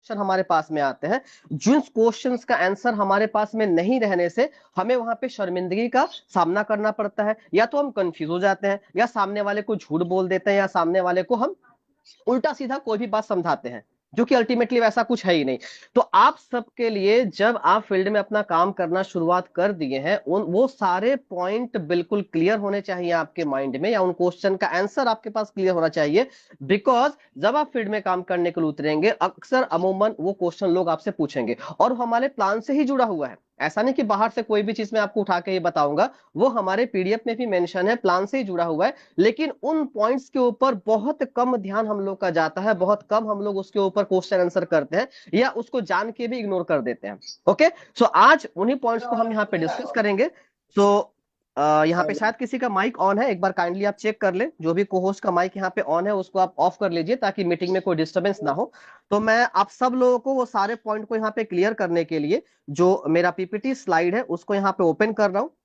Question हमारे पास में आते हैं, जिन क्वेश्चंस का आंसर हमारे पास में नहीं रहने से हमें वहां पे शर्मिंदगी का सामना करना पड़ता है, या तो हम कंफ्यूज हो जाते हैं, या सामने वाले को झूठ बोल देते हैं, या सामने वाले को हम उल्टा सीधा कोई भी बात समझाते हैं, जो कि अल्टीमेटली वैसा कुछ है ही नहीं। तो आप सबके लिए जब आप फील्ड में अपना काम करना शुरुआत कर दिए हैं, उन वो सारे पॉइंट बिल्कुल क्लियर होने चाहिए आपके माइंड में, या उन क्वेश्चन का आंसर आपके पास क्लियर होना चाहिए। बिकॉज जब आप फील्ड में काम करने के लिए उतरेंगे, अक्सर अमूमन वो क्वेश्चन लोग आपसे पूछेंगे, और हमारे प्लान से ही जुड़ा हुआ है। ऐसा नहीं कि बाहर से कोई भी चीज मैं आपको उठा के ही बताऊंगा, वो हमारे पीडीएफ में भी मेंशन है, प्लान से ही जुड़ा हुआ है। लेकिन उन पॉइंट्स के ऊपर बहुत कम ध्यान हम लोग का जाता है, बहुत कम हम लोग उसके ऊपर क्वेश्चन आंसर करते हैं, या उसको जान के भी इग्नोर कर देते हैं। ओके, सो आज उन्हीं पॉइंट्स को हम यहाँ पे डिस्कस करेंगे। सो यहाँ पे शायद किसी का माइक ऑन है, एक बार काइंडली आप चेक कर ले, जो भी को होस्ट का माइक यहाँ पे ऑन है उसको आप ऑफ कर लीजिए, ताकि मीटिंग में कोई डिस्टर्बेंस ना हो। तो मैं आप सब लोगों को वो सारे पॉइंट को यहाँ पे क्लियर करने के लिए जो मेरा पीपीटी स्लाइड है उसको यहाँ पे ओपन कर रहा हूँ।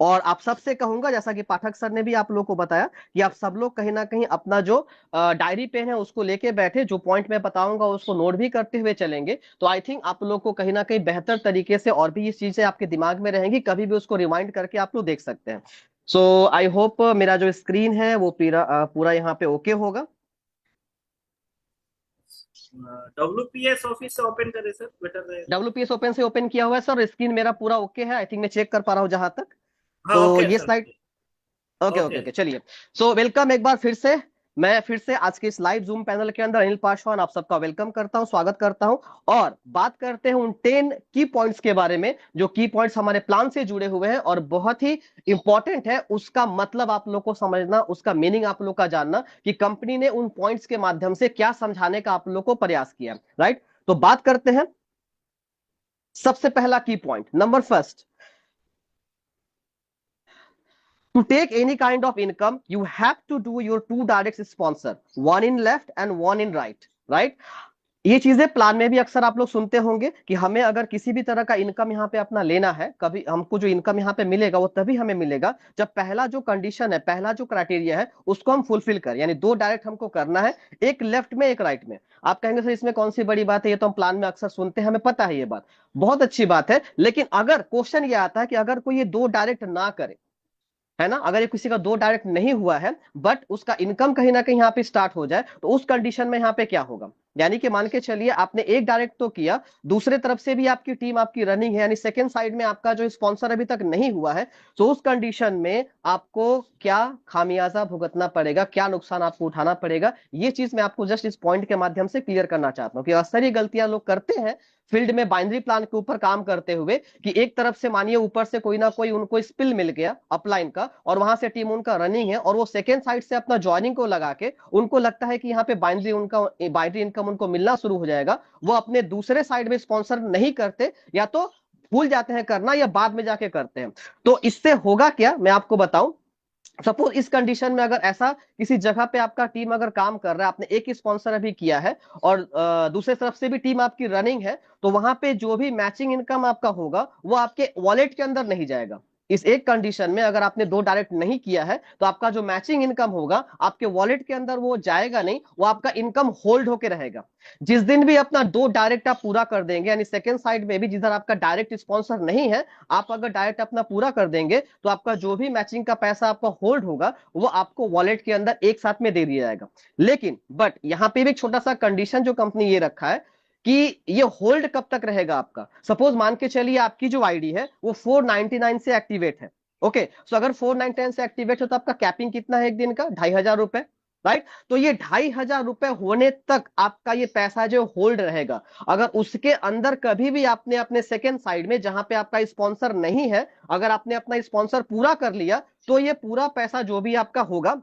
और आप सबसे कहूंगा, जैसा कि पाठक सर ने भी आप लोग को बताया, कि आप सब लोग कहीं ना कहीं अपना जो डायरी पेन है उसको लेके बैठे, जो पॉइंट मैं बताऊंगा उसको नोट भी करते हुए चलेंगे। तो आई थिंक आप लोग को कहीं ना कहीं बेहतर तरीके से, और भी ये चीजें आपके दिमाग में रहेंगी, कभी भी उसको रिमाइंड करके आप लोग देख सकते हैं। सो आई होप मेरा जो स्क्रीन है वो पूरा यहाँ पे ओके होगा। WPS ऑफिस से ओपन करें सर, बेटर रहेगा। WPS ओपन से ओपन किया हुआ है सर, स्क्रीन मेरा पूरा ओके है, आई थिंक मैं चेक कर पा रहा हूँ जहां तक। हाँ तो ओके ये sir. Slide, okay okay okay. Okay, चलिए। सो वेलकम एक बार फिर से। मैं फिर से आज के इस लाइव जूम पैनल के अंदर अनिल पासवान आप सबका वेलकम करता हूं, स्वागत करता हूं। और बात करते हैं उन 10 की पॉइंट्स के बारे में, जो की पॉइंट्स हमारे प्लान से जुड़े हुए हैं और बहुत ही इंपॉर्टेंट है उसका मतलब आप लोग को समझना, उसका मीनिंग आप लोग का जानना, कि कंपनी ने उन पॉइंट्स के माध्यम से क्या समझाने का आप लोग को प्रयास किया, राइट। तो बात करते हैं। सबसे पहला की point, number first, to take any kind of income you have to do your two direct sponsor, one in left and one in right. ये चीजें प्लान में भी अक्सर आप लोग सुनते होंगे, कि हमें अगर किसी भी तरह का इनकम यहाँ पे अपना लेना है, कभी हमको जो इनकम यहाँ पे मिलेगा वो तभी हमें मिलेगा जब पहला जो कंडीशन है, पहला जो क्राइटेरिया है उसको हम फुलफिल करें, यानी दो डायरेक्ट हमको करना है, एक लेफ्ट में एक राइट में। आप कहेंगे सर इसमें कौन सी बड़ी बात है, ये तो हम प्लान में अक्सर सुनते हैं, हमें पता है ये बात, बहुत अच्छी बात है। लेकिन अगर क्वेश्चन ये आता है कि अगर कोई ये दो डायरेक्ट ना करे, है ना, अगर ये किसी का दो डायरेक्ट नहीं हुआ है, बट उसका इनकम कहीं ना कहीं यहाँ पे स्टार्ट हो जाए, तो उस कंडीशन में यहाँ पे क्या होगा। यानी कि मान के चलिए आपने एक डायरेक्ट तो किया, दूसरे तरफ से भी आपकी टीम आपकी रनिंग है, यानी सेकंड साइड में आपका जो स्पॉन्सर अभी तक नहीं हुआ है, तो उस कंडीशन में आपको क्या खामियाजा भुगतना पड़ेगा, क्या नुकसान आपको उठाना पड़ेगा, ये चीज मैं आपको जस्ट इस पॉइंट के माध्यम से क्लियर करना चाहता हूँ, कि अक्सर ये गलतियां लोग करते हैं फील्ड में बाइनरी प्लान के ऊपर काम करते हुए, कि एक तरफ से मानिए ऊपर से कोई ना कोई उनको स्पिल मिल गया अपलाइन का, और वहां से टीम उनका रनिंग है, और वो सेकेंड साइड से अपना ज्वाइनिंग को लगा के उनको लगता है कि यहाँ पे बाइनरी इनकम उनको मिलना शुरू हो जाएगा, वो अपने दूसरे साइड में स्पॉन्सर नहीं करते, या तो भूल जाते हैं करना, या बाद में जाके करते हैं। तो इससे होगा क्या, मैं आपको बताऊं। सपोज इस कंडीशन में अगर ऐसा किसी जगह पे आपका टीम अगर काम कर रहा है, आपने एक ही स्पॉन्सर अभी किया है, और दूसरे तरफ से भी टीम आपकी रनिंग है, तो वहां पे जो भी मैचिंग इनकम आपका होगा वो आपके वॉलेट के अंदर नहीं जाएगा। इस एक कंडीशन में अगर आपने दो डायरेक्ट नहीं किया है, तो आपका जो मैचिंग इनकम होगा आपके वॉलेट के अंदर वो जाएगा नहीं, वो आपका इनकम होल्ड होके रहेगा। जिस दिन भी अपना दो डायरेक्ट आप पूरा कर देंगे, यानी सेकंड साइड में भी जिधर आपका डायरेक्ट स्पॉन्सर नहीं है, आप अगर डायरेक्ट अपना पूरा कर देंगे, तो आपका जो भी मैचिंग का पैसा आपका होल्ड होगा वो आपको वॉलेट के अंदर एक साथ में दे दिया जाएगा। लेकिन बट यहां पे भी एक छोटा सा कंडीशन जो कंपनी ये रखा है, कि ये होल्ड कब तक रहेगा आपका। सपोज मान के चलिए आपकी जो आईडी है वो 499 से एक्टिवेट है। ओके, सो अगर 499 से एक्टिवेट हो तो आपका कैपिंग कितना है एक दिन का, 2500 रुपए, राइट। तो ये 2500 रुपए होने तक आपका ये पैसा जो होल्ड रहेगा। अगर उसके अंदर कभी भी आपने अपने सेकेंड साइड में जहां पे आपका स्पॉन्सर नहीं है, अगर आपने अपना स्पॉन्सर पूरा कर लिया, तो ये पूरा पैसा जो भी आपका होगा,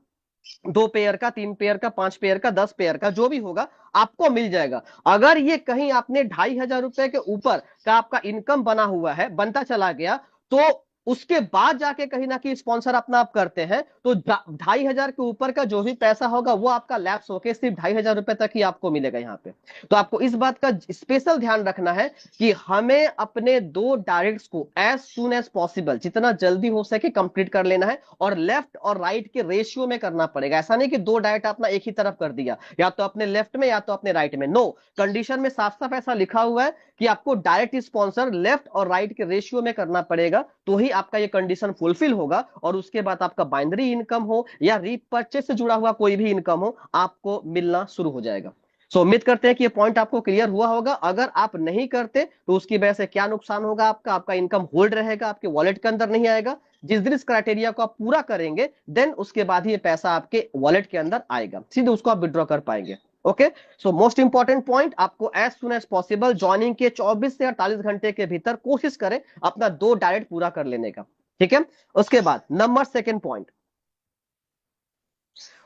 2 पेयर का, 3 पेयर का, 5 पेयर का, 10 पेयर का, जो भी होगा आपको मिल जाएगा। अगर ये कहीं आपने 2500 रुपए के ऊपर का आपका इनकम बना हुआ है, बनता चला गया, तो उसके बाद जाके कहीं ना कहीं स्पॉन्सर अपना आप करते हैं, तो 2,500 के ऊपर का जो भी पैसा होगा वो आपका लैप्स होके सिर्फ 2,500 रुपए तक ही आपको मिलेगा यहाँ पे। तो आपको इस बात का स्पेशल ध्यान रखना है कि हमें अपने दो डायरेक्ट्स को एज सुन एज पॉसिबल, जितना जल्दी हो सके कंप्लीट कर लेना है, और लेफ्ट और राइट के रेशियो में करना पड़ेगा। ऐसा नहीं कि दो डायरेक्ट अपना एक ही तरफ कर दिया, या तो अपने लेफ्ट में या तो अपने राइट में। नो, कंडीशन में साफ साफ ऐसा लिखा हुआ है कि आपको डायरेक्ट स्पॉन्सर लेफ्ट और राइट के रेशियो में करना पड़ेगा, तो ही आपका ये कंडीशन फुलफिल होगा, और उसके बाद आपका बाइनरी इनकम हो या रीपरचेस से जुड़ा हुआ कोई भी इनकम हो, आपको मिलना शुरू हो जाएगा। सो उम्मीद करते हैं कि ये पॉइंट आपको क्लियर हुआ होगा। अगर आप नहीं करते तो उसकी वजह से क्या नुकसान होगा आपका, आपका इनकम होल्ड रहेगा, आपके वॉलेट के अंदर नहीं आएगा। जिस दिन इस क्राइटेरिया को आप पूरा करेंगे, देन उसके बाद ही ये पैसा आपके वॉलेट के अंदर आएगा, सीधे उसको आप विड्रॉ कर पाएंगे। Okay, so most important point, आपको as soon as possible joining के 24 से 48 घंटे के भीतर कोशिश करें अपना दो डायरेक्ट पूरा कर लेने का। ठीक है, उसके बाद number second point,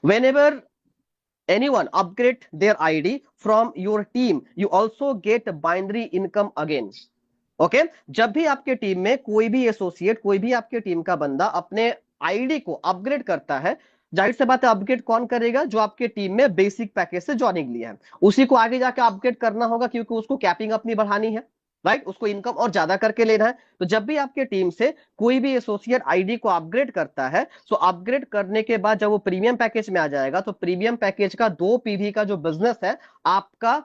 whenever anyone upgrade their ID from your team, you also get binary income again. Okay, जब भी आपके टीम में कोई भी एसोसिएट, कोई भी आपके टीम का बंदा अपने आईडी को अपग्रेड करता है, जाहिर सी बात है अपग्रेड कौन करेगा, जो आपके टीम में बेसिक पैकेज से ज्वाइनिंग लिया है उसी को आगे जाकर अपग्रेड करना होगा, क्योंकि उसको कैपिंग अपनी बढ़ानी है, राइट, उसको इनकम और ज्यादा करके लेना है। तो जब भी आपके टीम से कोई भी एसोसिएट आईडी को अपग्रेड करता है, तो अपग्रेड करने के बाद जब वो प्रीमियम पैकेज में आ जाएगा, तो प्रीमियम पैकेज का 2 पीवी का जो बिजनेस है आपका,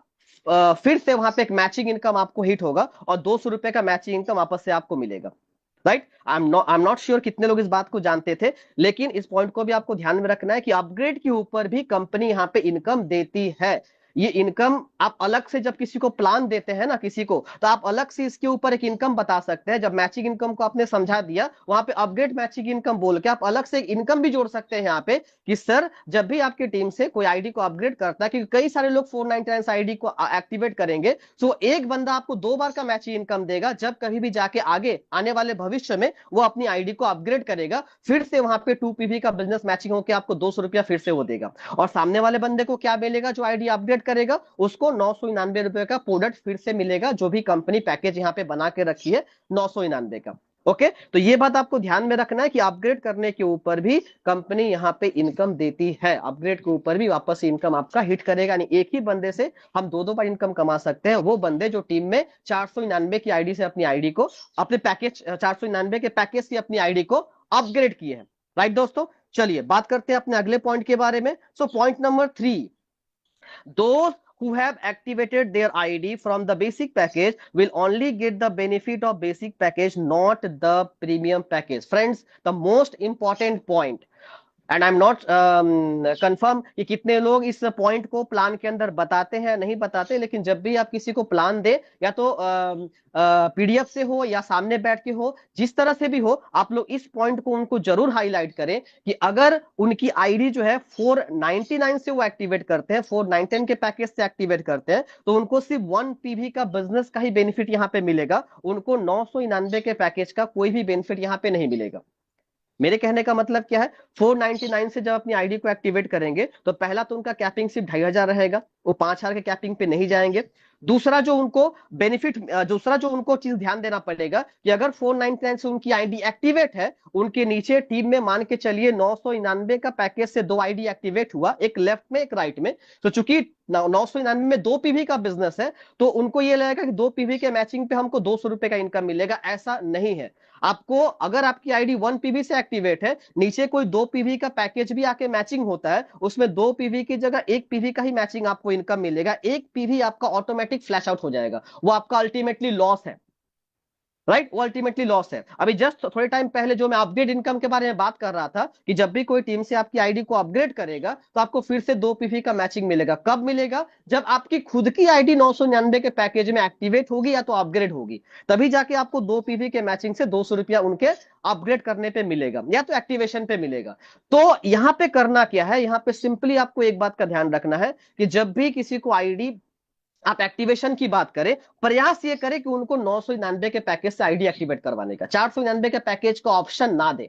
फिर से वहां पे एक मैचिंग इनकम आपको हिट होगा, और 200 रुपए का मैचिंग इनकम वापस से आपको मिलेगा। Right, I am not sure कितने लोग इस बात को जानते थे, लेकिन इस पॉइंट को भी आपको ध्यान में रखना है कि अपग्रेड के ऊपर भी कंपनी यहाँ पे इनकम देती है। ये इनकम आप अलग से जब किसी को प्लान देते हैं ना, किसी को, तो आप अलग से इसके ऊपर एक इनकम बता सकते हैं। जब मैचिंग इनकम को आपने समझा दिया, वहां पे अपग्रेड मैचिंग इनकम बोल के आप अलग से एक इनकम भी जोड़ सकते हैं यहाँ पे, कि सर जब भी आपकी टीम से कोई आईडी को अपग्रेड करता है, क्योंकि कई सारे लोग 499 आईडी को एक्टिवेट करेंगे, तो एक बंदा आपको 2 बार का मैचिंग इनकम देगा। जब कभी भी जाके आगे आने वाले भविष्य में वो अपनी आईडी को अपग्रेड करेगा, फिर से वहां पे 2 पीवी का बिजनेस मैचिंग होकर आपको 200 रुपया फिर से वो देगा। और सामने वाले बंदे को क्या मिलेगा, जो आईडी अपग्रेड करेगा उसको 999 रुपए का प्रोडक्ट फिर से मिलेगा, जो भी कंपनी पैकेज यहाँ पे बना के रखी है 999 का। ओके, तो ये बात आपको ध्यान में रखना है कि अपग्रेड करने के ऊपर भी कंपनी यहाँ पे इनकम देती है, अपग्रेड के ऊपर भी वापस इनकम आपका हिट करेगा। यानी एक ही बंदे से हम दो बार इनकम कमा सकते हैं। वो बंदे जो टीम में 499 की आईडी से अपनी आईडी को, अपने पैकेज 499 के पैकेज से अपनी आईडी को अपग्रेड किए हैं। राइट दोस्तों, चलिए बात करते हैं अपने अगले पॉइंट के बारे में। So point number 3, those who have activated their ID from the basic package will only get the benefit of basic package, not the premium package. Friends, the most important point, and I am not confirm कि कितने लोग इस point को plan के अंदर बताते हैं नहीं बताते, लेकिन जब भी आप किसी को प्लान दे, या तो पीडीएफ से हो या सामने बैठ के हो, जिस तरह से भी हो, आप लोग इस पॉइंट को उनको जरूर हाईलाइट करें कि अगर उनकी आईडी जो है 499 से वो एक्टिवेट करते हैं, 499 के पैकेज से एक्टिवेट करते हैं, तो उनको सिर्फ 1 पीवी का बिजनेस का ही बेनिफिट यहाँ पे मिलेगा, उनको 999 के पैकेज का कोई भी बेनिफिट यहाँ पे नहीं मिलेगा। मेरे कहने का मतलब क्या है, 499 से जब अपनी आईडी को एक्टिवेट करेंगे, तो पहला तो उनका कैपिंग सिर्फ 2,500 रहेगा, वो 5,000 के कैपिंग पे नहीं जाएंगे। दूसरा जो उनको बेनिफिट, दूसरा जो उनको चीज ध्यान देना पड़ेगा कि अगर 499 से उनकी आईडी एक्टिवेट है, उनके नीचे टीम में मान के चलिए 999 का पैकेज से 2 आईडी एक्टिवेट हुआ, एक लेफ्ट में एक राइट में, तो चूंकि 999 में 2 पीवी का बिजनेस है, तो उनको ये लगेगा कि 2 पीवी के मैचिंग पे हमको 200 रुपए का इनकम मिलेगा। ऐसा नहीं है। आपको, अगर आपकी आईडी 1 पीवी से एक्टिवेट है, नीचे कोई 2 पीवी का पैकेज भी आके मैचिंग होता है, उसमें 2 पीवी की जगह 1 पीवी का ही मैचिंग आपको इनकम मिलेगा। 1 पीवी आपका ऑटोमेटिक फ्लैश आउट हो जाएगा, वो आपका अल्टीमेटली लॉस है। राइट, वो अल्टीमेटली लॉस है। अभी जस्ट थोड़े टाइम पहले जो मैं अपग्रेड इनकम के बारे में बात कर रहा था, कि जब भी कोई टीम से आपकी आईडी को अपग्रेड करेगा, तो आपको फिर से 2 पीवी का मैचिंग मिलेगा। कब मिलेगा, जब आपकी खुद की आईडी 999 के पैकेज में एक्टिवेट होगी या तो अपग्रेड होगी, तभी जाके आपको 2 पीवी के मैचिंग से 200 रुपया उनके अपग्रेड करने पे मिलेगा, या तो एक्टिवेशन पे मिलेगा। तो यहां पे करना क्या है, यहां पे सिंपली आपको एक बात का ध्यान रखना है कि जब भी किसी को आईडी आप एक्टिवेशन की बात करें, प्रयास ये करें कि उनको 999 के पैकेज से आईडी एक्टिवेट करवाने का, 499 के पैकेज का ऑप्शन ना दे।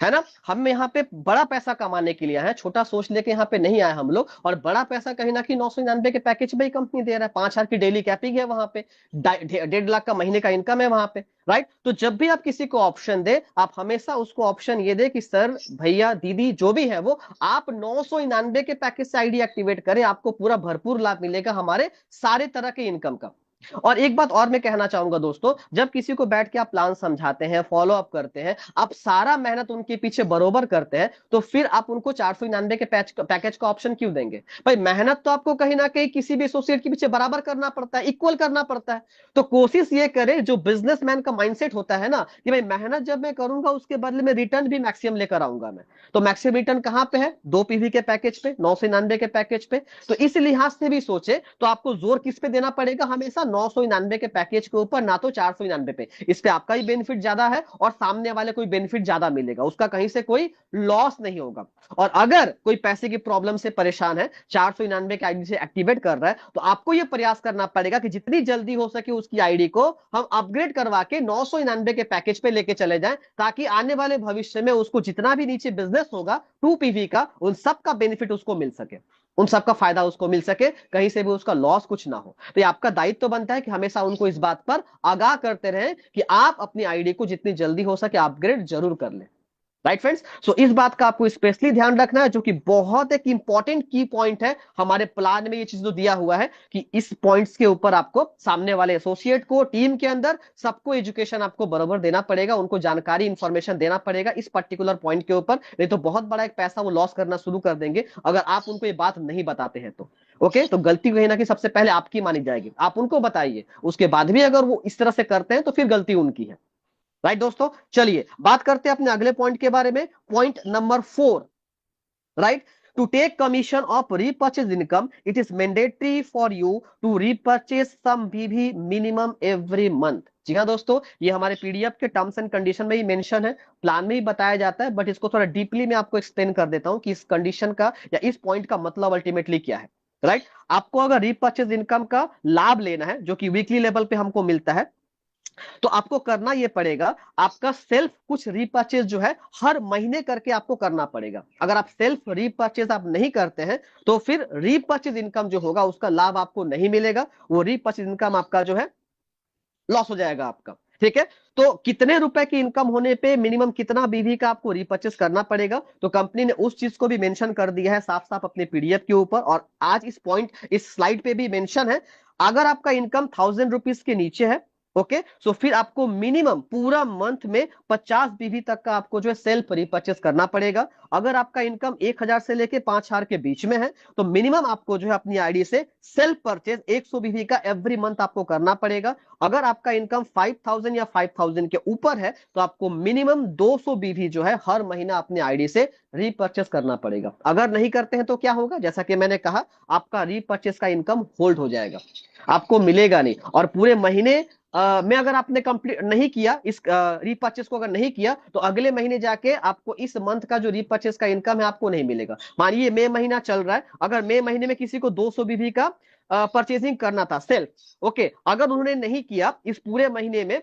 है ना। हम यहाँ पे बड़ा पैसा कमाने के लिए आए हैं, छोटा सोच लेके यहाँ पे नहीं आए हम लोग। और बड़ा पैसा कहीं ना कहीं 999 के पैकेज में ही कंपनी दे रहा है, 5,000 की डेली कैपिंग है वहां पे, 1.5 लाख का महीने का इनकम है वहां पे, राइट। तो जब भी आप किसी को ऑप्शन दे, आप हमेशा उसको ऑप्शन ये दे कि सर, भैया, दीदी, जो भी है वो, आप 999 के पैकेज से आईडी एक्टिवेट करें, आपको पूरा भरपूर लाभ मिलेगा हमारे सारे तरह के इनकम का। और एक बात और मैं कहना चाहूंगा दोस्तों, जब किसी को बैठ के आप प्लान समझाते हैं, फॉलो अप करते हैं, आप सारा मेहनत उनके पीछे बरोबर करते हैं, तो फिर आप उनको 499 के पैकेज का ऑप्शन क्यों देंगे? भाई मेहनत तो आपको कहीं ना कहीं किसी भी एसोसिएट के पीछे बराबर करना पड़ता है, इक्वल करना पड़ता है। तो कोशिश ये करे, जो बिजनेसमैन का माइंडसेट होता है ना, कि भाई मेहनत जब मैं करूंगा उसके बदले में रिटर्न भी मैक्सिमम लेकर आऊंगा मैं। तो मैक्सिमम रिटर्न कहां पे है? 2 PV के पैकेज पे, 999 के पैकेज पे। तो इस लिहाज से भी सोचे तो आपको जोर किस पे देना पड़ेगा? हमेशा 999 के पैकेज के ऊपर, ना तो 499 पे। इस पे आपका ही बेनिफिट ज्यादा है और सामने वाले को बेनिफिट ज्यादा मिलेगा, उसका कहीं से कोई लॉस नहीं होगा। और अगर कोई पैसे की प्रॉब्लम से परेशान है, 499 के आईडी से एक्टिवेट कर रहा है, तो आपको यह प्रयास करना पड़ेगा कि जितनी जल्दी हो सके उसकी आईडी को हम अपग्रेड करवा के 999 के पैकेज पे लेके चले जाएं, ताकि आने वाले भविष्य में उसको जितना भी नीचे बिजनेस होगा 2 PV का, उन सब का बेनिफिट उसको मिल सके, उन सबका फायदा उसको मिल सके, कहीं से भी उसका लॉस कुछ ना हो। तो ये आपका दायित्व तो बनता है कि हमेशा उनको इस बात पर आगाह करते रहें कि आप अपनी आईडी को जितनी जल्दी हो सके अपग्रेड जरूर कर लें। राइट फ्रेंड्स, सो इस बात का आपको स्पेशली ध्यान रखना है, जो कि बहुत एक इंपॉर्टेंट की पॉइंट है हमारे प्लान में। ये चीज जो दिया हुआ है कि इस पॉइंट्स के ऊपर आपको सामने वाले एसोसिएट को, टीम के अंदर सबको एजुकेशन आपको बराबर देना पड़ेगा, उनको जानकारी, इंफॉर्मेशन देना पड़ेगा इस पर्टिकुलर पॉइंट के ऊपर, नहीं तो बहुत बड़ा एक पैसा वो लॉस करना शुरू कर देंगे अगर आप उनको ये बात नहीं बताते हैं तो। ओके, तो गलती कहीं ना कहीं सबसे पहले आपकी मानी जाएगी, आप उनको बताइए, उसके बाद भी अगर वो इस तरह से करते हैं तो फिर गलती उनकी है। राइट दोस्तों, चलिए बात करते हैं अपने अगले पॉइंट के बारे में, point number 4। Right, to take commission of repurchase income, it is mandatory for you to repurchase some BV minimum every month. जी हाँ दोस्तों, ये हमारे पीडीएफ के टर्म्स एंड कंडीशन में ही मेंशन है, प्लान में ही बताया जाता है, बट इसको थोड़ा डीपली मैं आपको एक्सप्लेन कर देता हूं कि इस कंडीशन का या इस पॉइंट का मतलब अल्टीमेटली क्या है। राइट, आपको अगर रीपर्चेज इनकम का लाभ लेना है, जो कि वीकली लेवल पे हमको मिलता है, तो आपको करना यह पड़ेगा, आपका सेल्फ कुछ रीपर्चेज जो है हर महीने करके आपको करना पड़ेगा। अगर आप सेल्फ रीपर्चेज आप नहीं करते हैं तो फिर रीपर्चेज इनकम जो होगा उसका लाभ आपको नहीं मिलेगा, वो रीपर्चेज इनकम आपका जो है लॉस हो जाएगा आपका। ठीक है, तो कितने रुपए की इनकम होने पे मिनिमम कितना बीवी का आपको रीपर्चेस करना पड़ेगा, तो कंपनी ने उस चीज को भी मेंशन कर दिया है साफ साफ अपने पीडीएफ के ऊपर, और आज इस पॉइंट, इस स्लाइड पे भी मेंशन है। अगर आपका इनकम 1,000 रुपीज के नीचे है, ओके, सो फिर आपको मिनिमम पूरा मंथ में 50 बीवी तक का आपको जो है सेल्फ रिपर्चेस करना पड़ेगा। अगर आपका इनकम 1,000 से लेके 5,000 के बीच में है, तो मिनिमम आपको जो है अपनी आईडी से सेल्फ परचेज 100 बीवी का एवरी मंथ आपको करना पड़ेगा। अगर आपका इनकम 5,000 या 5,000 के ऊपर है, तो आपको मिनिमम 200 बीवी जो है हर महीना अपनी आईडी से रीपर्चेस करना पड़ेगा। अगर नहीं करते हैं तो क्या होगा, जैसा कि मैंने कहा, आपका रीपर्चेस का इनकम होल्ड हो जाएगा, आपको मिलेगा नहीं। और पूरे महीने में अगर आपने कंप्लीट नहीं किया, इस रीपर्चेस को अगर नहीं किया, तो अगले महीने जाके आपको इस मंथ का जो रीपर्चेस का इनकम है आपको नहीं मिलेगा। मानिए मई महीना चल रहा है, अगर मई महीने में किसी को 200 बीवी का परचेजिंग करना था सेल्फ, ओके, अगर उन्होंने नहीं किया इस पूरे महीने में,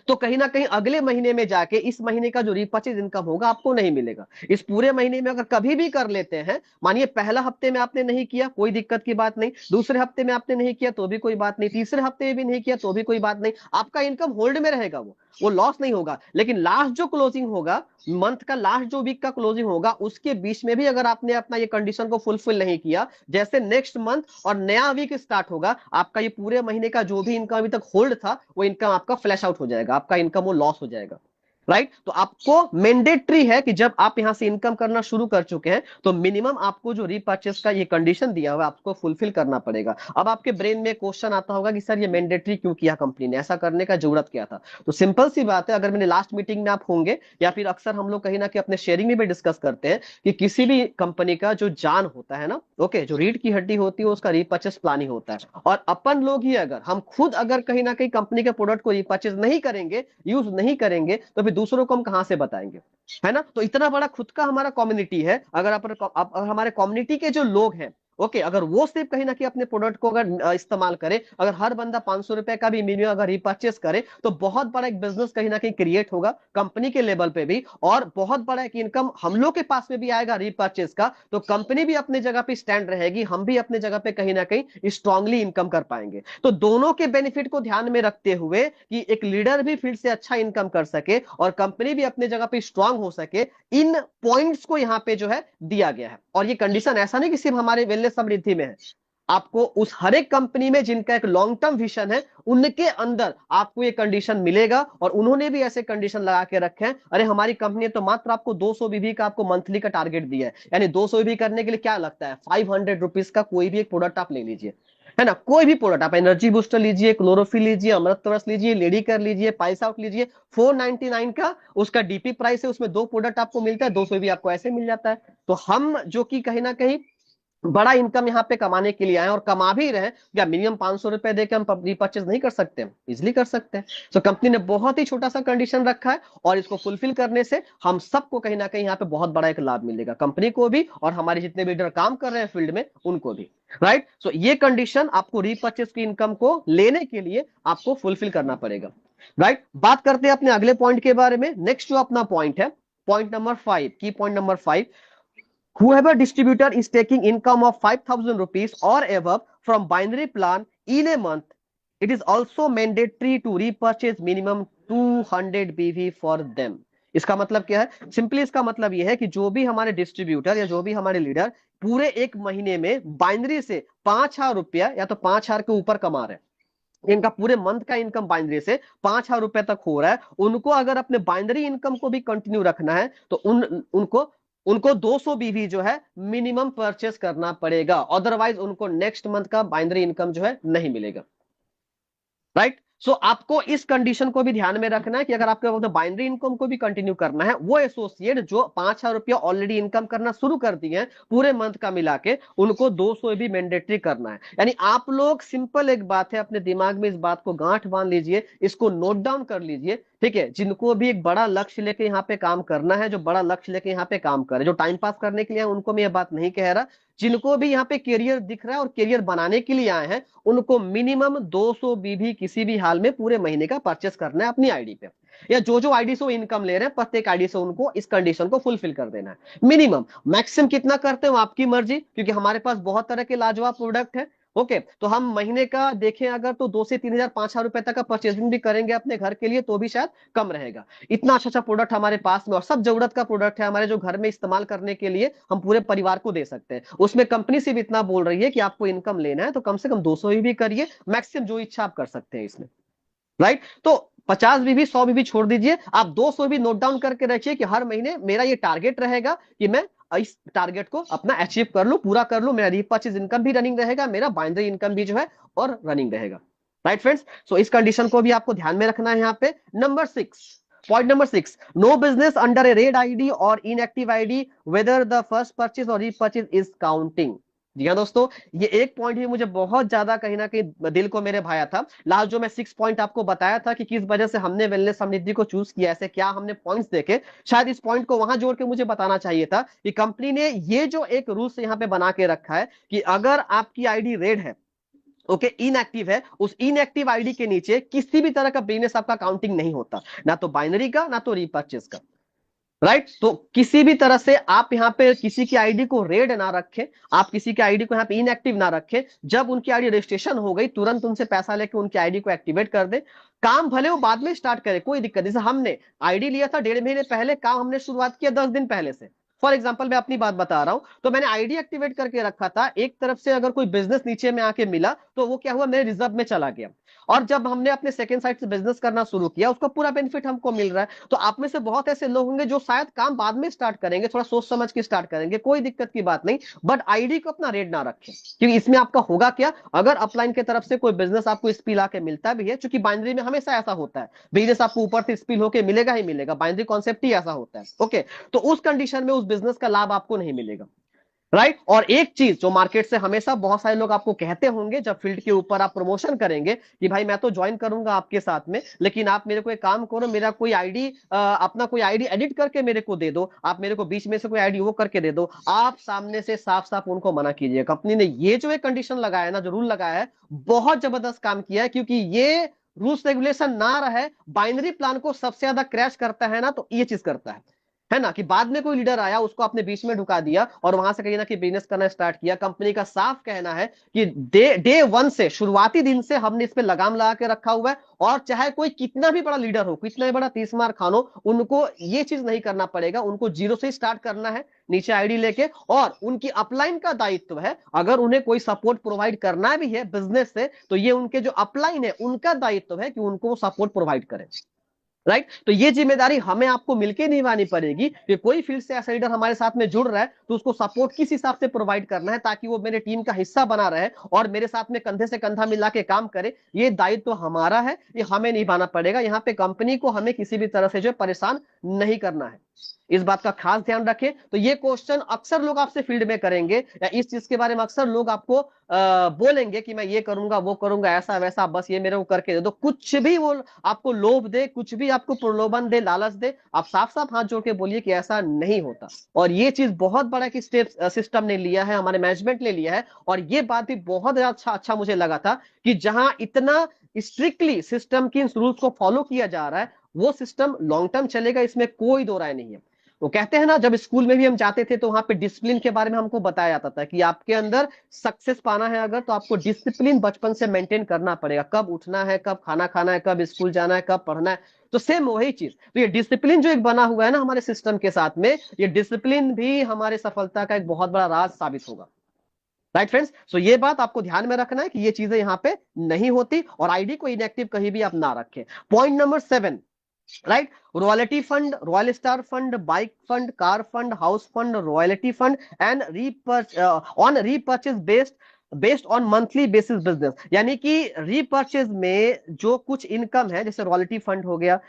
तो कहीं ना कहीं अगले महीने में जाके इस महीने का जो रीपर्चेज इनकम होगा आपको नहीं मिलेगा। इस पूरे महीने में अगर कभी भी कर लेते हैं, मानिए पहला हफ्ते में आपने नहीं किया, कोई दिक्कत की बात नहीं, दूसरे हफ्ते में आपने नहीं किया तो भी कोई बात नहीं, तीसरे हफ्ते में भी नहीं किया तो भी कोई बात नहीं, आपका इनकम होल्ड में रहेगा, वो लॉस नहीं होगा। लेकिन लास्ट जो क्लोजिंग होगा, मंथ का लास्ट जो वीक का क्लोजिंग होगा, उसके बीच में भी अगर आपने अपना ये कंडीशन को फुलफिल नहीं किया, जैसे नेक्स्ट मंथ और नया वीक स्टार्ट होगा, आपका ये पूरे महीने का जो भी इनकम अभी तक होल्ड था, वो इनकम आपका फ्लैश आउट हो जाएगा, आपका इनकम वो लॉस हो जाएगा। राइट, तो आपको मैंडेटरी है कि जब आप यहां से इनकम करना शुरू कर चुके हैं, तो मिनिमम आपको जो रीपर्चेस का ये कंडीशन दिया हुआ है आपको फुलफिल करना पड़ेगा। अब आपके ब्रेन में क्वेश्चन आता होगा कि सर ये मैंडेटरी क्यों किया कंपनी ने, ऐसा करने का जरूरत क्या था? तो सिंपल सी बात है, अगर मैंने लास्ट मीटिंग में आप होंगे या फिर अक्सर हम लोग कहीं ना कहीं अपने शेयरिंग में भी डिस्कस करते हैं कि किसी भी कंपनी का जो जान होता है ना, ओके, जो रीढ़ की हड्डी होती है उसका रीपर्चेस प्लान ही होता है। और अपन लोग ही अगर, हम खुद अगर कहीं ना कहीं कंपनी के प्रोडक्ट को रीपर्चेस नहीं करेंगे, यूज नहीं करेंगे, तो फिर दूसरों को हम कहां से बताएंगे, है ना। तो इतना बड़ा खुद का हमारा कम्युनिटी है, अगर आप हमारे कम्युनिटी के जो लोग हैं ओके, अगर वो सिर्फ कहीं ना कहीं अपने प्रोडक्ट को अगर इस्तेमाल करे, अगर हर बंदा 500 रुपए का भी मिनिमम अगर रिपर्चेस करे, तो बहुत बड़ा एक बिजनेस कहीं ना कहीं क्रिएट होगा कंपनी के लेवल पे भी, और बहुत बड़ा एक इनकम हम लोग के पास में भी आएगा रिपर्चेस का। तो कंपनी भी अपने जगह पे स्टैंड रहेगी, हम भी अपने जगह पे कहीं ना कहीं स्ट्रांगली इनकम कर पाएंगे। तो दोनों के बेनिफिट को ध्यान में रखते हुए कि एक लीडर भी फील्ड से अच्छा इनकम कर सके और कंपनी भी अपने जगह पे स्ट्रांग हो सके, इन पॉइंट्स को यहां पे जो है दिया गया है। और ये कंडीशन ऐसा नहीं कि सिर्फ हमारे वेलनेस समृद्धि में है, आपको उस हर एक कंपनी में जिनका एक लॉन्ग टर्म विजन है उनके अंदर आपको ये कंडीशन मिलेगा। और उन्होंने भी ऐसे कंडीशन लगा के रखे हैं। अरे हमारी कंपनी तो मात्र आपको 200 बीवी का आपको मंथली का टारगेट दिया है, यानी 200 बीवी करने के लिए क्या लगता है, 500 रुपीज का कोई भी एक प्रोडक्ट आप ले लीजिए, है ना, कोई भी प्रोडक्ट, आप एनर्जी बूस्टर लीजिए, क्लोरोफिल लीजिए, अमृतरस लीजिए, लेडी कर लीजिए, पाइस आउट लीजिए, 499 का उसका डीपी प्राइस है, उसमें 2 प्रोडक्ट आपको मिलता है, 200 भी आपको ऐसे मिल जाता है। तो हम जो कि कहीं ना कहीं बड़ा इनकम यहाँ पे कमाने के लिए आए और कमा भी रहे हैं, क्या मिनिमम 500 रुपए देकर हम रिपर्चेज नहीं कर सकते, हम इजिली कर सकते हैं। तो कंपनी ने बहुत ही छोटा सा कंडीशन रखा है, और इसको फुलफिल करने से हम सबको कहीं ना कहीं यहाँ पे बहुत बड़ा एक लाभ मिलेगा, कंपनी को भी और हमारे जितने भी लीडर काम कर रहे हैं फील्ड में उनको भी। राइट, सो ये कंडीशन आपको रिपर्चेज की इनकम को लेने के लिए आपको फुलफिल करना पड़ेगा। राइट, बात करते हैं अपने अगले पॉइंट के बारे में। नेक्स्ट जो अपना पॉइंट है, पॉइंट नंबर 5, की point number 5, whoever distributor is taking income of 5,000 rupees or above from binary plan in a month, it is also mandatory to repurchase minimum 200 BV for them। इसका मतलब क्या है, simply इसका मतलब यह है कि जो भी हमारे डिस्ट्रीब्यूटर या जो भी हमारे लीडर पूरे एक महीने में बाइनरी से 5,000 रुपया या तो 5,000 के ऊपर कमा रहे हैं, इनका पूरे मंथ का इनकम बाइनरी से 5,000 रुपए तक हो रहा है, उनको अगर अपने बाइनरी इनकम को भी कंटिन्यू रखना है तो उनको उनको 200 बीवी जो है मिनिमम परचेस करना पड़ेगा, अदरवाइज उनको नेक्स्ट मंथ का बाइनरी इनकम जो है नहीं मिलेगा। राइट, सो आपको इस कंडीशन को भी ध्यान में रखना है कि अगर आपको बाइनरी इनकम को भी कंटिन्यू करना है, वो एसोसिएट जो 5,000 रुपया ऑलरेडी इनकम करना शुरू कर दिए हैं पूरे मंथ का मिला के, उनको 200 भी मैंडेटरी करना है। यानी आप लोग, सिंपल एक बात है, अपने दिमाग में इस बात को गांठ बांध लीजिए, इसको नोट डाउन कर लीजिए, ठीक है। जिनको भी एक बड़ा लक्ष्य लेके यहाँ पे काम करना है, जो बड़ा लक्ष्य लेके यहाँ पे काम करे, जो टाइम पास करने के लिए है, उनको मैं ये बात नहीं कह रहा, जिनको भी यहाँ पे करियर दिख रहा है और करियर बनाने के लिए आए हैं, उनको मिनिमम 200 बीबी किसी भी हाल में पूरे महीने का परचेस करना है अपनी आईडी पे, या जो जो आईडी से वो इनकम ले रहे हैं प्रत्येक आईडी से उनको इस कंडीशन को फुलफिल कर देना है। मिनिमम, मैक्सिमम कितना करते हो आपकी मर्जी, क्योंकि हमारे पास बहुत तरह के लाजवाब प्रोडक्ट है। ओके, तो हम महीने का देखें अगर तो 2 से 3,000 5,000 रुपए तक का परचेसिंग भी करेंगे अपने घर के लिए तो भी शायद कम रहेगा। इतना अच्छा अच्छा प्रोडक्ट हमारे पास में, और सब जरूरत का प्रोडक्ट है हमारे, जो घर में इस्तेमाल करने के लिए हम पूरे परिवार को दे सकते हैं। उसमें कंपनी से भी इतना बोल रही है कि आपको इनकम लेना है तो कम से कम 200 भी करिए, मैक्सिमम जो इच्छा आप कर सकते हैं इसमें। राइट, तो 50 बीबी 100 बीबी छोड़ दीजिए, आप 200 भी नोट डाउन करके रखिए कि हर महीने मेरा ये टारगेट रहेगा कि मैं इस टारगेट को अपना अचीव कर लूं, पूरा कर लूं, मेरा रिपर्चेज इनकम भी रनिंग रहेगा, मेरा बाइनरी इनकम भी जो है और रनिंग रहेगा। राइट फ्रेंड्स, सो इस कंडीशन को भी आपको ध्यान में रखना है यहाँ पे। Number 6, point number 6, no business under a red ID और inactive ID whether the first purchase और रीपरचेज इज काउंटिंग। जी हाँ दोस्तों, ये एक पॉइंट भी मुझे बहुत ज्यादा कहीं ना कहीं दिल को मेरे भाया था। लास्ट जो मैं 6 पॉइंट आपको बताया था कि किस वजह से हमने वेलनेस समृद्धि को चूज किया, ऐसे क्या हमने पॉइंट्स देखे, शायद इस पॉइंट को वहां जोड़ के मुझे बताना चाहिए था कि कंपनी ने ये जो एक रूल्स यहाँ पे बना के रखा है कि अगर आपकी आईडी रेड है, ओके, इनएक्टिव है, उस इनएक्टिव आईडी के नीचे किसी भी तरह का बिजनेस आपका काउंटिंग नहीं होता, ना तो बाइनरी का ना तो रीपर्चेस का। राइट, तो किसी भी तरह से आप यहाँ पे किसी की आईडी को रेड ना रखें, आप किसी की आईडी को यहाँ पे इनएक्टिव ना रखें। जब उनकी आईडी रजिस्ट्रेशन हो गई तुरंत उनसे पैसा लेके उनकी आईडी को एक्टिवेट कर दे। काम भले वो बाद में स्टार्ट करे, कोई दिक्कत नहीं। जैसे हमने आईडी लिया था 1.5 महीने पहले, काम हमने शुरुआत किया 10 दिन पहले से। फॉर एग्जाम्पल मैं अपनी बात बता रहा हूं, तो मैंने आईडी एक्टिवेट करके रखा था। एक तरफ से अगर कोई बिजनेस नीचे में आके मिला तो वो क्या हुआ, मेरे रिजर्व में चला गया। और जब हमने अपने सेकंड साइड से बिजनेस करना शुरू किया, उसका पूरा बेनिफिट हमको मिल रहा है। तो आप में से बहुत ऐसे लोग होंगे जो शायद काम बाद में स्टार्ट करेंगे, थोड़ा सोच समझ के स्टार्ट करेंगे, कोई दिक्कत की बात नहीं, बट आईडी को अपना रेड ना रखें, क्योंकि इसमें आपका होगा क्या, अगर अपलाइन की तरफ से कोई बिजनेस आपको स्पिल आके मिलता भी है, क्योंकि बाइनरी में हमेशा ऐसा होता है, बिजनेस आपको ऊपर से स्पिल होके मिलेगा ही मिलेगा, बाइनरी कॉन्सेप्ट ही ऐसा होता है। ओके, तो उस कंडीशन में उस बिजनेस का लाभ आपको नहीं मिलेगा। राइट। और एक चीज जो मार्केट से हमेशा बहुत सारे लोग आपको कहते होंगे जब फील्ड के ऊपर आप प्रमोशन करेंगे कि भाई मैं तो ज्वाइन करूंगा आपके साथ में, लेकिन आप मेरे को एक काम करो, मेरा कोई आईडी, अपना कोई आईडी एडिट करके मेरे को दे दो, आप मेरे को बीच में से कोई आईडी वो करके दे दो। आप सामने से साफ साफ उनको मना कीजिए। कंपनी ने ये जो एक कंडीशन लगाया है ना, जो रूल लगाया है, बहुत जबरदस्त काम किया है, क्योंकि ये रूल्स रेगुलेशन ना रहे, बाइनरी प्लान को सबसे ज्यादा क्रैश करता है ना, तो ये चीज करता है ना, कि बाद में कोई लीडर आया उसको आपने बीच में ढुका दिया और वहां से कहीं ना कहीं बिजनेस करना स्टार्ट किया। कंपनी का साफ कहना है कि डे वन से, शुरुआती दिन से हमने इस पे लगाम लगा के रखा हुआ है, और चाहे कोई कितना भी बड़ा लीडर हो, कितना भी बड़ा 30 मार खान हो, उनको ये चीज नहीं करना पड़ेगा। उनको जीरो से स्टार्ट करना है, नीचे आईडी लेके, और उनकी अपलाइन का दायित्व है, अगर उन्हें कोई सपोर्ट प्रोवाइड करना भी है बिजनेस से, तो ये उनके जो अपलाइन है उनका दायित्व है कि उनको सपोर्ट प्रोवाइड करें। राइट। तो ये जिम्मेदारी हमें आपको मिलकर निभानी पड़ेगी कि कोई फील्ड से ऐसा लीडर हमारे साथ में जुड़ रहा है तो उसको सपोर्ट किस हिसाब से प्रोवाइड करना है, ताकि वो मेरे टीम का हिस्सा बना रहे और मेरे साथ में कंधे से कंधा मिला के काम करे। ये दायित्व हमारा है, ये हमें निभाना पड़ेगा। यहाँ पे कंपनी को हमें किसी भी तरह से जो परेशान नहीं करना है, इस बात का खास ध्यान रखें। तो ये क्वेश्चन अक्सर लोग आपसे फील्ड में करेंगे, या इस चीज के बारे में अक्सर लोग आपको बोलेंगे कि मैं ये करूंगा वो करूंगा ऐसा वैसा, बस ये मेरे को करके दे दो। कुछ भी वो आपको लोभ दे, कुछ भी आपको प्रलोभन दे, लालच दे, आप साफ साफ हाथ जोड़ के बोलिए कि ऐसा नहीं होता। और ये चीज बहुत बड़ा कि स्टेप सिस्टम ने लिया है, हमारे मैनेजमेंट ने लिया है। और ये बात भी बहुत अच्छा मुझे लगा था कि जहां इतना स्ट्रिक्टली सिस्टम की रूल्स को फॉलो किया जा रहा है, वो सिस्टम लॉन्ग टर्म चलेगा, इसमें कोई दो राय नहीं है। वो कहते हैं ना, जब स्कूल में भी हम जाते थे तो वहां पे डिसिप्लिन के बारे में हमको बताया जाता था कि आपके अंदर सक्सेस पाना है अगर, तो आपको डिसिप्लिन बचपन से मेंटेन करना पड़ेगा। कब उठना है, कब खाना खाना है, कब स्कूल जाना है, कब पढ़ना है। तो सेम वही चीज, तो ये डिसिप्लिन जो एक बना हुआ है ना हमारे सिस्टम के साथ में, ये डिसिप्लिन भी हमारे सफलता का एक बहुत बड़ा राज साबित होगा। राइट फ्रेंड्स, सो ये बात आपको ध्यान में रखना है कि ये चीजें यहाँ पे नहीं होती, और आईडी को इनएक्टिव कहीं भी आप ना रखें। Point number 7, right, royalty fund, royal star fund, bike fund, car fund, house fund, royalty fund and on repurchase based on monthly basis business. यानी कि रीपर्चेज में जो कुछ इनकम है, जैसे रॉयल्टी फंड हो गया,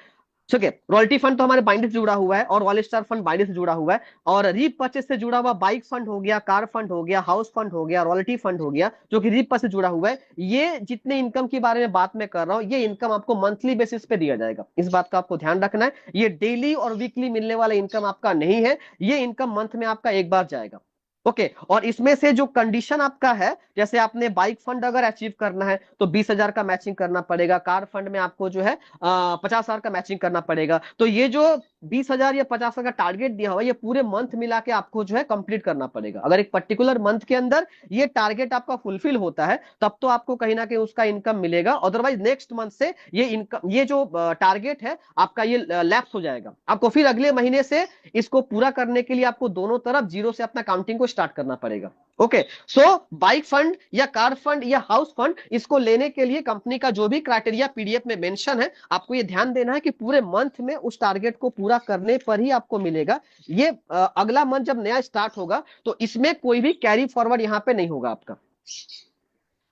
ठीक है, रॉयल्टी फंड तो हमारे बाइंडर से जुड़ा हुआ है, और रॉयल स्टार फंड बाइंडर से जुड़ा हुआ है, और रीपर्चेस से जुड़ा हुआ बाइक फंड हो गया, कार फंड हो गया, हाउस फंड हो गया, रॉयल्टी फंड हो गया, जो कि रीपर्चेस से जुड़ा हुआ है। ये जितने इनकम के बारे में बात मैं कर रहा हूं, ये इनकम आपको मंथली बेसिस पे दिया जाएगा। इस बात का आपको ध्यान रखना है। ये डेली और वीकली मिलने वाला इनकम आपका नहीं है, ये इनकम मंथ में आपका एक बार जाएगा। ओके, और इसमें से जो कंडीशन आपका है, जैसे आपने बाइक फंड अगर अचीव करना है तो 20,000 का मैचिंग करना पड़ेगा, कार फंड में आपको जो है 50,000 का मैचिंग करना पड़ेगा। तो ये जो 20,000 या 50,000 का टारगेट दिया हुआ है, ये पूरे मंथ मिला के आपको जो है कंप्लीट करना पड़ेगा। अगर एक पर्टिकुलर मंथ के अंदर ये टारगेट आपका फुलफिल होता है, तब तो आपको कहीं ना कहीं उसका इनकम मिलेगा। अदरवाइज नेक्स्ट मंथ से ये इनकम, ये जो टारगेट है आपका, ये लैप्स हो जाएगा। आपको फिर अगले महीने से इसको पूरा करने के लिए आपको दोनों तरफ जीरो से अपना काउंटिंग को स्टार्ट करना पड़ेगा। ओके, सो बाइक फंड या कार फंड या हाउस फंड, इसको लेने के लिए कंपनी का जो भी क्राइटेरिया पीडीएफ में मेंशन है, आपको ये ध्यान देना है कि पूरे मंथ में उस टारगेट को पूरा करने पर ही आपको मिलेगा। ये अगला मंथ जब नया स्टार्ट होगा तो इसमें कोई भी कैरी फॉरवर्ड यहां पे नहीं होगा आपका।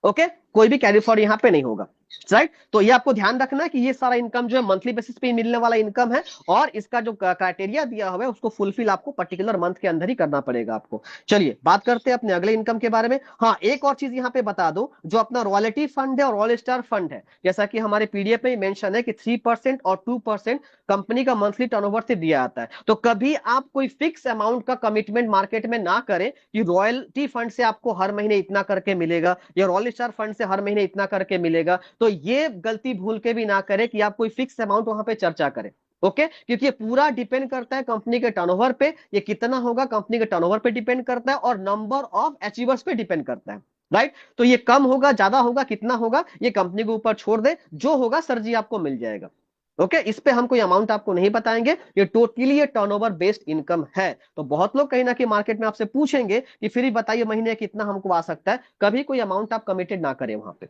ओके, कोई भी कैरी फॉरवर्ड यहां पे नहीं होगा। राइट, तो ये आपको ध्यान रखना है कि ये सारा इनकम जो है मंथली बेसिस पे मिलने वाला इनकम है, और इसका जो क्राइटेरिया दिया हुआ है उसको फुलफिल आपको पर्टिकुलर मंथ के अंदर ही करना पड़ेगा आपको। चलिए बात करते हैं अपने अगले इनकम के बारे में। हाँ, एक और चीज यहाँ पे बता दो, जो अपना रॉयल्टी फंड है और रॉयल स्टार फंड है, जैसा कि हमारे पीडीएफ में मेंशन है कि 3% और 2% कंपनी का मंथली टर्नओवर से दिया जाता है। तो कभी आप कोई फिक्स अमाउंट का कमिटमेंट मार्केट में ना करें कि रॉयल्टी फंड से आपको हर महीने इतना करके मिलेगा, या रॉयल स्टार फंड से हर महीने इतना करके मिलेगा। तो ये गलती भूल के भी ना करें कि आप कोई फिक्स अमाउंट वहां पे चर्चा करें। ओके, क्योंकि ये पूरा डिपेंड करता है कंपनी के टर्नओवर पे, ये कितना होगा कंपनी के टर्नओवर पे डिपेंड करता है, और नंबर ऑफ अचीवर्स पे डिपेंड करता है। राइट, तो ये कम होगा, ज्यादा होगा, कितना होगा, ये कंपनी के ऊपर छोड़ दे, जो होगा सर जी आपको मिल जाएगा। ओके, इस पे हम कोई अमाउंट आपको नहीं बताएंगे, ये टोटली ये टर्नओवर बेस्ड इनकम है। तो बहुत लोग कहीं ना कहीं मार्केट में आपसे पूछेंगे कि फिर बताइए महीने कितना हमको आ सकता है, कभी कोई अमाउंट आप कमिटेड ना करें वहां पे,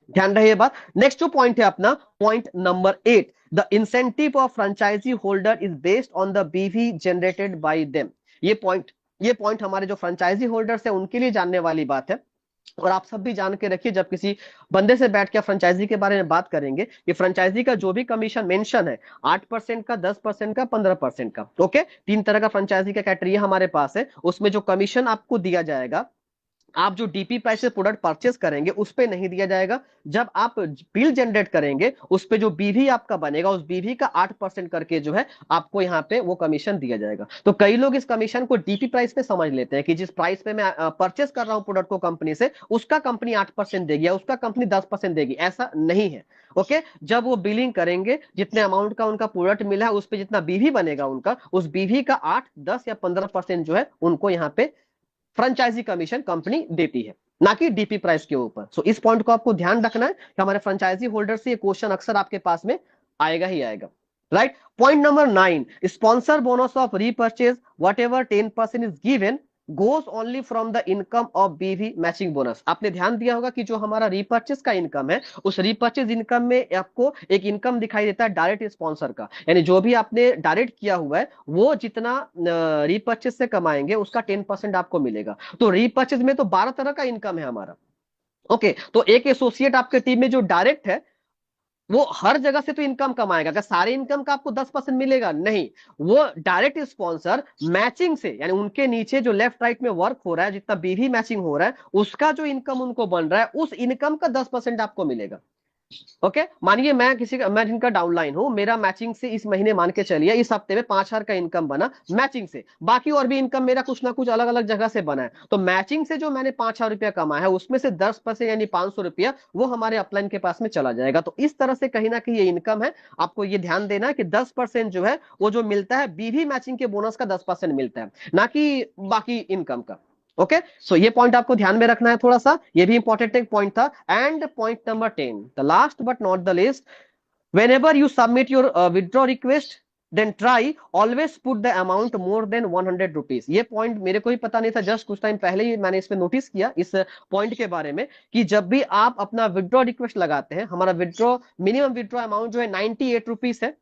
ध्यान रहे ये बात। नेक्स्ट जो पॉइंट है अपना, point number 8, the incentive of franchisee holder is based on the BV generated by them. ये पॉइंट हमारे जो फ्रेंचाइजी होल्डर्स है उनके लिए जानने वाली बात है। और आप सब भी जान के रखिए, जब किसी बंदे से बैठ के फ्रेंचाइजी के बारे में बात करेंगे कि फ्रेंचाइजी का जो भी कमीशन मेंशन है, 8% का, 10% का, 15% का, ओके, 3 तरह का फ्रेंचाइजी का क्राइटेरिया हमारे पास है। उसमें जो कमीशन आपको दिया जाएगा, आप जो डीपी प्राइस से प्रोडक्ट परचेस करेंगे उस पे नहीं दिया जाएगा। जब आप बिल जनरेट करेंगे उस पे जो बीवी आपका बनेगा, उस बीवी का 8% करके जो है आपको यहाँ पे वो कमीशन दिया जाएगा। तो कई लोग इस कमीशन को डीपी प्राइस पे समझ लेते हैं कि जिस प्राइस पे मैं परचेस कर रहा हूं प्रोडक्ट को कंपनी से, उसका कंपनी 8% देगी या उसका कंपनी 10% देगी। ऐसा नहीं है। ओके, जब वो बिलिंग करेंगे, जितने अमाउंट का उनका प्रोडक्ट मिला है उस पे जितना बीवी बनेगा उनका, उस बीवी का 8, 10 या 15% जो है उनको यहाँ पे फ्रेंचाइजी कमीशन कंपनी देती है, ना कि डीपी प्राइस के ऊपर। सो इस पॉइंट को आपको ध्यान रखना है कि हमारे फ्रेंचाइजी होल्डर से ये क्वेश्चन अक्सर आपके पास में आएगा ही आएगा। Right. Point number 9, sponsor bonus of repurchase what ever 10% is given goes only from the income of बीवी मैचिंग बोनस। आपने ध्यान दिया होगा कि जो हमारा रीपर्चेज का इनकम है, उस रीपर्चेज इनकम में आपको एक इनकम दिखाई देता है डायरेक्ट स्पॉन्सर का, यानी जो भी आपने डायरेक्ट किया हुआ है वो जितना रीपर्चेज से कमाएंगे उसका 10% आपको मिलेगा। तो रीपर्चेज में तो 12 तरह का इनकम है हमारा। ओके, तो एक एसोसिएट आपके टीम में जो डायरेक्ट है, वो हर जगह से तो इनकम कमाएगा। क्या सारे इनकम का आपको 10% मिलेगा? नहीं। वो डायरेक्ट स्पॉन्सर मैचिंग से, यानी उनके नीचे जो लेफ्ट राइट में वर्क हो रहा है, जितना बीवी मैचिंग हो रहा है, उसका जो इनकम उनको बन रहा है, उस इनकम का 10% आपको मिलेगा। ओके, मानिए मैं जिनका डाउनलाइन हूं, मेरा मैचिंग से इस महीने मान के चलिए इस हफ्ते में 5,000 का इनकम बना मैचिंग से। बाकी और भी इनकम मेरा कुछ ना कुछ अलग अलग जगह से बना है। तो मैचिंग से जो मैंने 5,000 रुपया कमाया है, उसमें से 10% यानी 500 रुपया वो हमारे अपलाइन के पास में चला जाएगा। तो इस तरह से कहीं ना कहीं ये इनकम है। आपको ये ध्यान देना है कि 10% जो है वो जो मिलता है बीवी मैचिंग के बोनस का 10% मिलता है, ना कि बाकी इनकम का। ओके, सो ये पॉइंट आपको ध्यान में रखना है थोड़ा सा, ये भी इंपॉर्टेंट एक पॉइंट था। And point number 10, the last but not the list, whenever you submit your withdraw request, then try always put the amount more than 100 rupees। ये पॉइंट मेरे को ही पता नहीं था, जस्ट कुछ टाइम पहले ही मैंने इस पे नोटिस किया इस पॉइंट के बारे में, कि जब भी आप अपना विड्रॉ रिक्वेस्ट लगाते हैं, हमारा विड्रॉ मिनिमम विड्रॉ अमाउंट जो है 98 रुपीज है,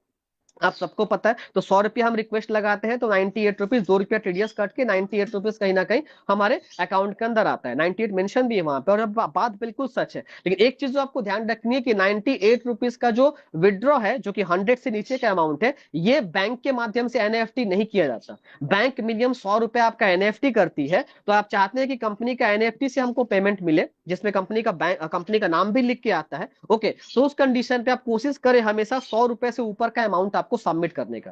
आप सबको पता है। तो 100 रुपया हम रिक्वेस्ट लगाते हैं तो 98 रुपीज, 2 रुपया टीडीएस कट के 98 रुपीज कहीं ना कहीं हमारे अकाउंट के अंदर आता है। 98 मेंशन भी है वहां पे, और अब बात बिल्कुल सच है। लेकिन एक चीज जो आपको ध्यान रखनी है कि 98 रुपीज का जो विड्रॉ है, जो कि 100 से नीचे का अमाउंट है, ये बैंक के माध्यम से एनएफटी नहीं किया जाता। बैंक मिनिमम 100 रुपया आपका एनएफटी करती है। तो आप चाहते हैं कि कंपनी का एनएफटी से हमको पेमेंट मिले, जिसमें कंपनी का नाम भी लिख के आता है। ओके, तो उस कंडीशन पे आप कोशिश करें हमेशा 100 रुपए से ऊपर का अमाउंट आपको सबमिट करने का।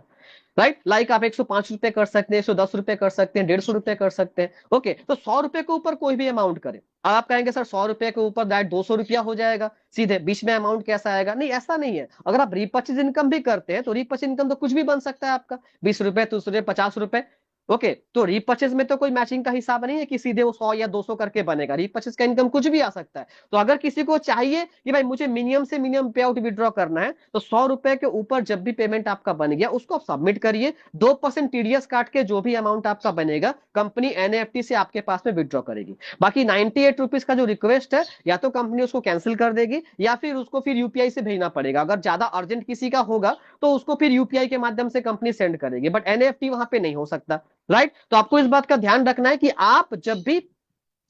राइट, लाइक आप 105 रुपए कर सकते हैं, 110 रुपए कर सकते हैं, 150 रुपए कर सकते हैं। ओके, तो 100 रुपए के ऊपर कोई भी अमाउंट करें। अब आप कहेंगे सर 100 रुपए के ऊपर डायरेक्ट 200 रुपया हो जाएगा सीधे, बीच में अमाउंट कैसा आएगा? नहीं, ऐसा नहीं है। अगर आप रीपर्चेज इनकम भी करते हैं तो रीपर्चेज इनकम तो कुछ भी बन सकता है आपका, 20 रुपए, 30 रुपए, 50 रुपए। ओके, तो रीपर्चेज में तो कोई मैचिंग का हिसाब नहीं है कि सीधे वो 100 या 200 करके बनेगा। रीपर्चेज का इनकम कुछ भी आ सकता है। तो अगर किसी को चाहिए कि भाई मुझे मिनिमम से मिनिमम पे आउट विड्रॉ करना है, तो 100 रुपए के ऊपर जब भी पेमेंट आपका बन गया उसको आप सबमिट करिए। 2% टीडीएस काट के जो भी अमाउंट आपका बनेगा कंपनी एनएफटी से आपके पास में विड्रॉ करेगी। बाकी 98 रुपीज का जो रिक्वेस्ट है, या तो कंपनी उसको कैंसिल कर देगी या फिर उसको फिर यूपीआई से भेजना पड़ेगा। अगर ज्यादा अर्जेंट किसी का होगा तो उसको फिर यूपीआई के माध्यम से कंपनी सेंड करेगी, बट एनएफटी वहां पे नहीं हो सकता। राइट, तो आपको इस बात का ध्यान रखना है कि आप जब भी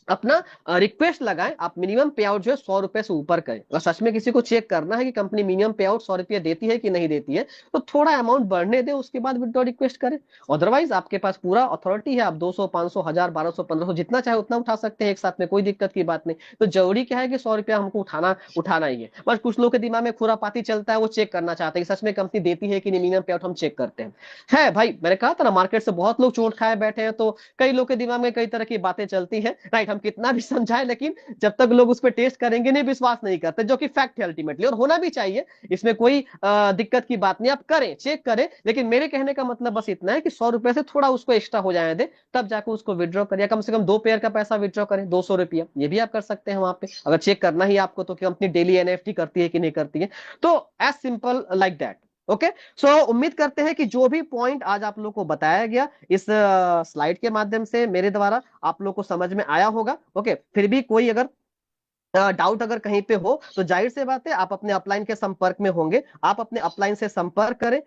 अपना रिक्वेस्ट लगाएं, आप मिनिमम पे आउट जो है 100 रुपए से ऊपर करें। अगर सच में किसी को चेक करना है कि कंपनी मिनिमम पे आउट 100 रुपया देती है कि नहीं देती है, तो थोड़ा अमाउंट बढ़ने दें, उसके बाद विड्रॉ रिक्वेस्ट करें। अदरवाइज आपके पास पूरा अथॉरिटी है, आप 200, 500, 1000, 1200, 1500 जितना चाहे उतना उठा सकते हैं एक साथ में, कोई दिक्कत की बात नहीं। तो जरूरी क्या है कि 100 रुपया हमको उठाना उठाना ही है। बस कुछ लोग के दिमाग में खुरापाती चलता है, वो चेक करना चाहते हैं सच में कंपनी देती है कि नहीं, मिनिमम पे आउट हम चेक करते हैं। है भाई, मैंने कहा था ना, मार्केट से बहुत लोग चोट खाए बैठे हैं, तो कई लोग के दिमाग में कई तरह की बातें चलती है। राइट, हम कितना भी समझाएं लेकिन जब तक लोग उस पर टेस्ट करेंगे नहीं, विश्वास नहीं करते, जो कि फैक्ट है अल्टीमेटली, और होना भी चाहिए। इसमें कोई दिक्कत की बात नहीं, आप करें, चेक करें। लेकिन मेरे कहने का मतलब बस इतना है कि 100 रुपए से थोड़ा उसको एक्स्ट्रा हो जाने दे, तब जाकर उसको विड्रॉ करिए। कम से कम 2 पेयर का पैसा विड्रॉ करें, 200 रुपया, ये भी आप कर सकते हैं वहां पे, अगर चेक करना ही आपको तो कि कंपनी डेली एनएफटी करती है कि नहीं करती है। तो as simple like that. Okay, so उम्मीद करते हैं कि जो भी पॉइंट आज आप लोग को बताया गया इस स्लाइड के माध्यम से मेरे द्वारा, आप लोग को समझ में आया होगा। ओके, फिर भी कोई अगर डाउट अगर कहीं पे हो तो जाहिर सी बात है आप अपने अपलाइन के संपर्क में होंगे, आप अपने अपलाइन से संपर्क करें।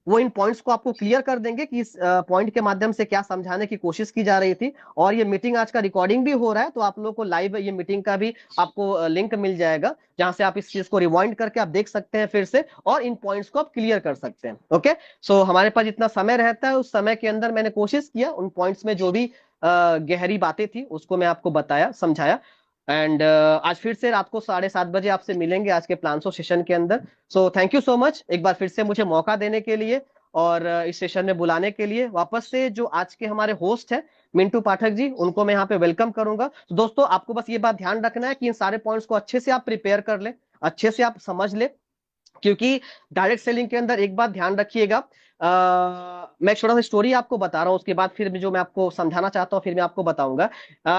वो इन पॉइंट्स को आपको क्लियर कर देंगे कि इस पॉइंट के माध्यम से क्या समझाने की कोशिश की जा रही थी। और ये मीटिंग आज का रिकॉर्डिंग भी हो रहा है, तो आप लोगों को लाइव ये मीटिंग का भी आपको लिंक मिल जाएगा, जहां से आप इस चीज को रिवाइंड करके आप देख सकते हैं फिर से, और इन पॉइंट्स को आप क्लियर कर सकते हैं। ओके, सो हमारे पास जितना समय रहता है उस समय के अंदर मैंने कोशिश किया उन पॉइंट्स में जो भी गहरी बातें थी उसको मैं आपको बताया, समझाया। एंड आज फिर से रात को 7:30 बजे आपसे मिलेंगे आज के प्लान्सो सेशन के अंदर। So thank you so much एक बार फिर से मुझे मौका देने के लिए और इस सेशन में बुलाने के लिए। वापस से जो आज के हमारे होस्ट हैं मिंटू पाठक जी, उनको मैं यहाँ पे वेलकम करूंगा। तो दोस्तों आपको बस ये बात ध्यान रखना है कि इन सारे पॉइंट्स को अच्छे से आप प्रिपेयर कर ले, अच्छे से आप समझ ले, क्योंकि डायरेक्ट सेलिंग के अंदर एक बात ध्यान रखिएगा। मैं एक छोटा सा स्टोरी आपको बता रहा हूँ, उसके बाद फिर जो मैं आपको समझाना चाहता हूँ फिर मैं आपको बताऊंगा।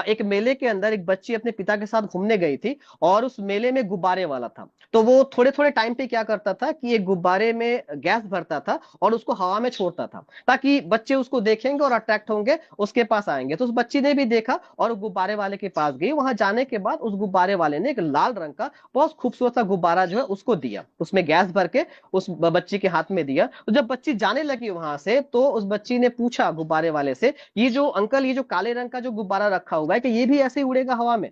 एक मेले के अंदर एक बच्ची अपने पिता के साथ घूमने गई थी, और उस मेले में गुब्बारे वाला था। तो वो थोड़े थोड़े टाइम पे क्या करता था कि एक गुब्बारे में गैस भरता था और उसको हवा में छोड़ता था, ताकि बच्चे उसको देखेंगे और अट्रैक्ट होंगे, उसके पास आएंगे। तो उस बच्ची ने भी देखा और गुब्बारे वाले के पास गई। वहां जाने के बाद उस गुब्बारे वाले ने एक लाल रंग का बहुत खूबसूरत सा गुब्बारा जो है उसको दिया, उसमें गैस भर के उस बच्ची के हाथ में दिया। तो जब बच्ची जाने लगी वहां से, तो उस बच्ची ने पूछा गुब्बारे वाले से, ये जो अंकल, ये जो काले रंग का जो गुब्बारा रखा हुआ है, कि ये भी ऐसे ही उड़ेगा हवा में?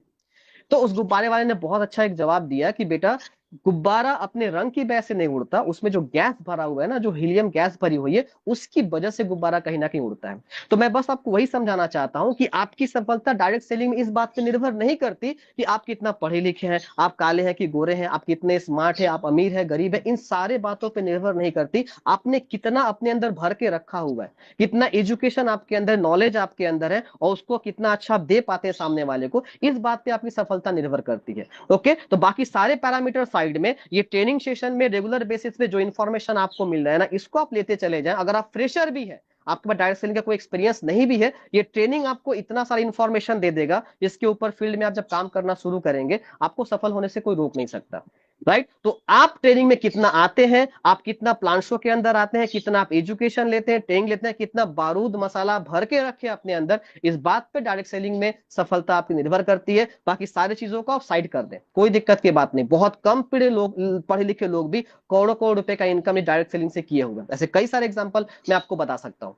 तो उस गुब्बारे वाले ने बहुत अच्छा एक जवाब दिया कि बेटा, गुब्बारा अपने रंग की वजह से नहीं उड़ता, उसमें जो गैस भरा हुआ है ना, जो हीलियम गैस भरी हुई है, उसकी वजह से गुब्बारा कहीं ना कहीं उड़ता है। तो मैं बस आपको वही समझाना चाहता हूं कि आपकी सफलता डायरेक्ट सेलिंग में इस बात पर निर्भर नहीं करती कि आप कितना पढ़े लिखे हैं, आप काले हैं कि गोरे हैं, आप कितने स्मार्ट हैं, आप अमीर है गरीब है, इन सारे बातों पर निर्भर नहीं करती। आपने कितना अपने अंदर भर के रखा हुआ है, कितना एजुकेशन आपके अंदर, नॉलेज आपके अंदर है, और उसको कितना अच्छा आप दे पाते हैं सामने वाले को, इस बात पे आपकी सफलता निर्भर करती है। ओके, तो बाकी सारे पैरामीटर साइड में, ये ट्रेनिंग सेशन में रेगुलर बेसिस पे जो इन्फॉर्मेशन आपको मिल रहा है ना, इसको आप लेते चले जाएं। अगर आप फ्रेशर भी है, आपके पास डायरेक्ट सेलिंग का कोई एक्सपीरियंस नहीं भी है, ये ट्रेनिंग आपको इतना सारा इन्फॉर्मेशन दे देगा, जिसके ऊपर फील्ड में आप जब काम करना शुरू करेंगे, आपको सफल होने से कोई रोक नहीं सकता। राइट, तो आप ट्रेनिंग में कितना आते हैं, आप कितना प्लान शो के अंदर आते हैं, कितना आप एजुकेशन लेते हैं, ट्रेनिंग लेते हैं, कितना बारूद मसाला भर के रखे अपने अंदर, इस बात पे डायरेक्ट सेलिंग में सफलता आपकी निर्भर करती है। बाकी सारी चीजों को आप साइड कर दें, कोई दिक्कत की बात नहीं। बहुत कम पढ़े लिखे लोग भी करोड़ों करोड़ रुपए का इनकम डायरेक्ट सेलिंग से किए हुए, ऐसे कई सारे एग्जाम्पल मैं आपको बता सकता हूं।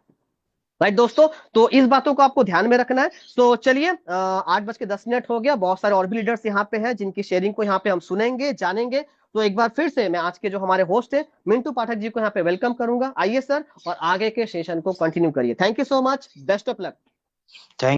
राइट दोस्तों, तो इस बातों को आपको ध्यान में रखना है। तो चलिए, 8:10 हो गया। बहुत सारे और भी लीडर्स यहाँ पे हैं जिनकी शेयरिंग को यहाँ पे हम सुनेंगे, जानेंगे। तो एक बार फिर से मैं आज के जो हमारे होस्ट है मिंटू पाठक जी को यहाँ पे वेलकम करूंगा। आइए सर, और आगे के सेशन को कंटिन्यू करिए। Thank you so much, best of luck. Thank